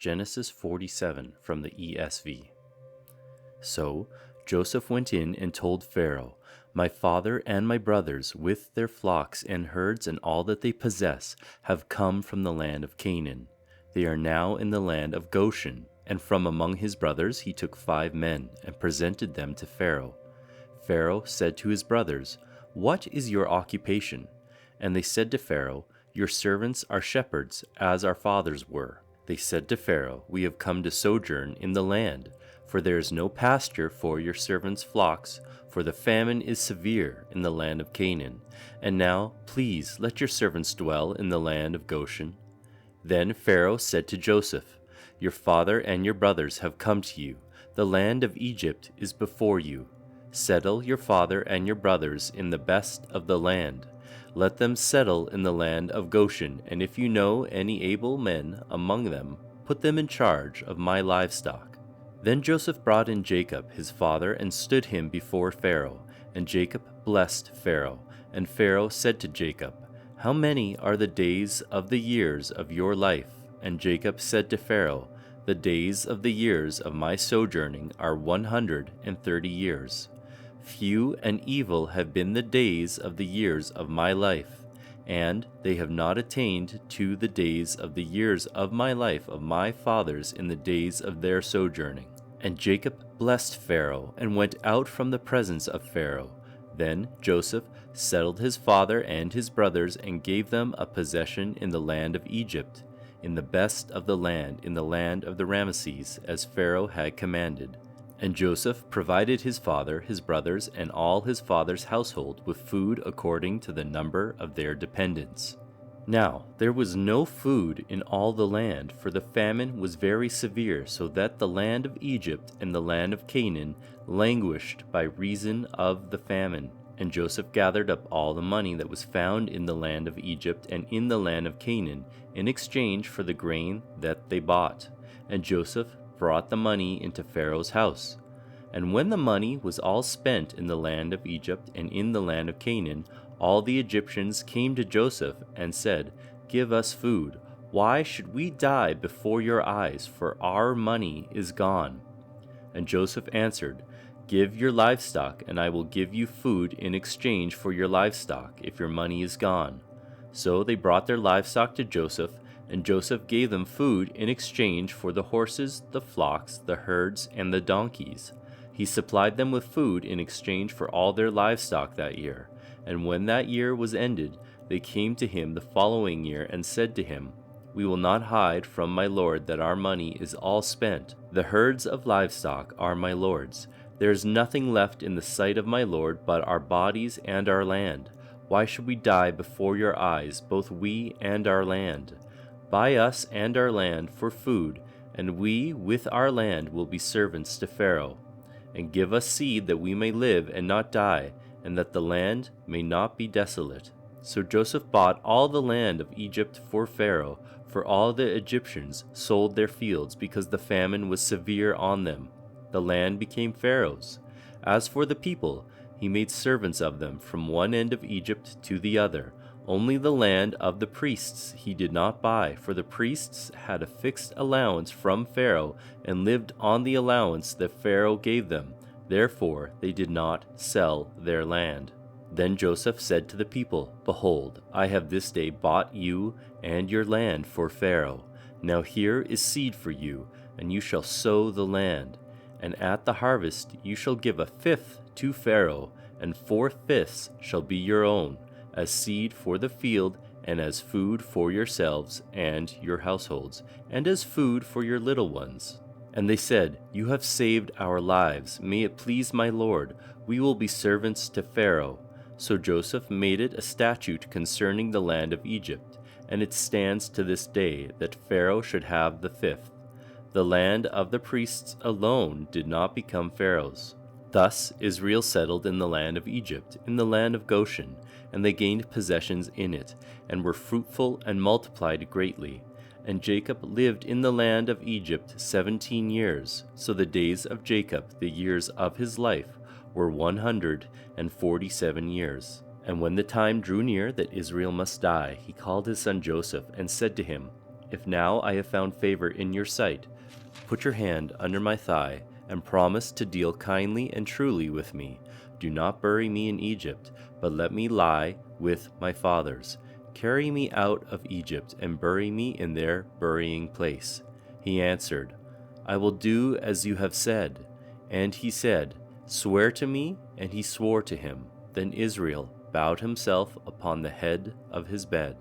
Genesis 47 from the ESV. So Joseph went in and told Pharaoh, "My father and my brothers, with their flocks and herds and all that they possess, have come from the land of Canaan. They are now in the land of Goshen." And from among his brothers he took 5 men and presented them to Pharaoh. Pharaoh said to his brothers, "What is your occupation?" And they said to Pharaoh, "Your servants are shepherds, as our fathers were." They said to Pharaoh, "We have come to sojourn in the land, for there is no pasture for your servants' flocks, for the famine is severe in the land of Canaan. And now, please, let your servants dwell in the land of Goshen." Then Pharaoh said to Joseph, "Your father and your brothers have come to you. The land of Egypt is before you. Settle your father and your brothers in the best of the land. Let them settle in the land of Goshen, and if you know any able men among them, put them in charge of my livestock." Then Joseph brought in Jacob his father and stood him before Pharaoh, and Jacob blessed Pharaoh. And Pharaoh said to Jacob, "How many are the days of the years of your life?" And Jacob said to Pharaoh, "The days of the years of my sojourning are 130 years. Few and evil have been the days of the years of my life, and they have not attained to the days of the years of my life of my fathers in the days of their sojourning." And Jacob blessed Pharaoh and went out from the presence of Pharaoh. Then Joseph settled his father and his brothers and gave them a possession in the land of Egypt, in the best of the land, in the land of the Ramesses, as Pharaoh had commanded. And Joseph provided his father, his brothers, and all his father's household with food according to the number of their dependents. Now there was no food in all the land, for the famine was very severe, so that the land of Egypt and the land of Canaan languished by reason of the famine. And Joseph gathered up all the money that was found in the land of Egypt and in the land of Canaan, in exchange for the grain that they bought. And Joseph brought the money into Pharaoh's house. And when the money was all spent in the land of Egypt and in the land of Canaan, all the Egyptians came to Joseph and said, "Give us food. Why should we die before your eyes? For our money is gone." And Joseph answered, "Give your livestock, and I will give you food in exchange for your livestock, if your money is gone." So they brought their livestock to Joseph, and Joseph gave them food in exchange for the horses, the flocks, the herds, and the donkeys. He supplied them with food in exchange for all their livestock that year. And when that year was ended, they came to him the following year and said to him, "We will not hide from my lord that our money is all spent. The herds of livestock are my lord's. There is nothing left in the sight of my lord but our bodies and our land. Why should we die before your eyes, both we and our land? Buy us and our land for food, and we with our land will be servants to Pharaoh. And give us seed that we may live and not die, and that the land may not be desolate." So Joseph bought all the land of Egypt for Pharaoh, for all the Egyptians sold their fields because the famine was severe on them. The land became Pharaoh's. As for the people, he made servants of them from one end of Egypt to the other. Only the land of the priests he did not buy, for the priests had a fixed allowance from Pharaoh and lived on the allowance that Pharaoh gave them. Therefore they did not sell their land. Then Joseph said to the people, "Behold, I have this day bought you and your land for Pharaoh. Now here is seed for you, and you shall sow the land. And at the harvest you shall give 1/5 to Pharaoh, and 4/5 shall be your own, as seed for the field, and as food for yourselves and your households, and as food for your little ones." And they said, "You have saved our lives. May it please my lord, we will be servants to Pharaoh." So Joseph made it a statute concerning the land of Egypt, and it stands to this day that Pharaoh should have the 5th. The land of the priests alone did not become Pharaoh's. Thus Israel settled in the land of Egypt, in the land of Goshen, and they gained possessions in it, and were fruitful and multiplied greatly. And Jacob lived in the land of Egypt 17 years. So the days of Jacob, the years of his life, were 147 years. And when the time drew near that Israel must die, he called his son Joseph and said to him, If now I have found favor in your sight, put your hand under my thigh, and promise to deal kindly and truly with me. Do not bury me in Egypt, but let me lie with my fathers. Carry me out of Egypt, and bury me in their burying place." He answered, "I will do as you have said." And he said, "Swear to me." And he swore to him. Then Israel bowed himself upon the head of his bed.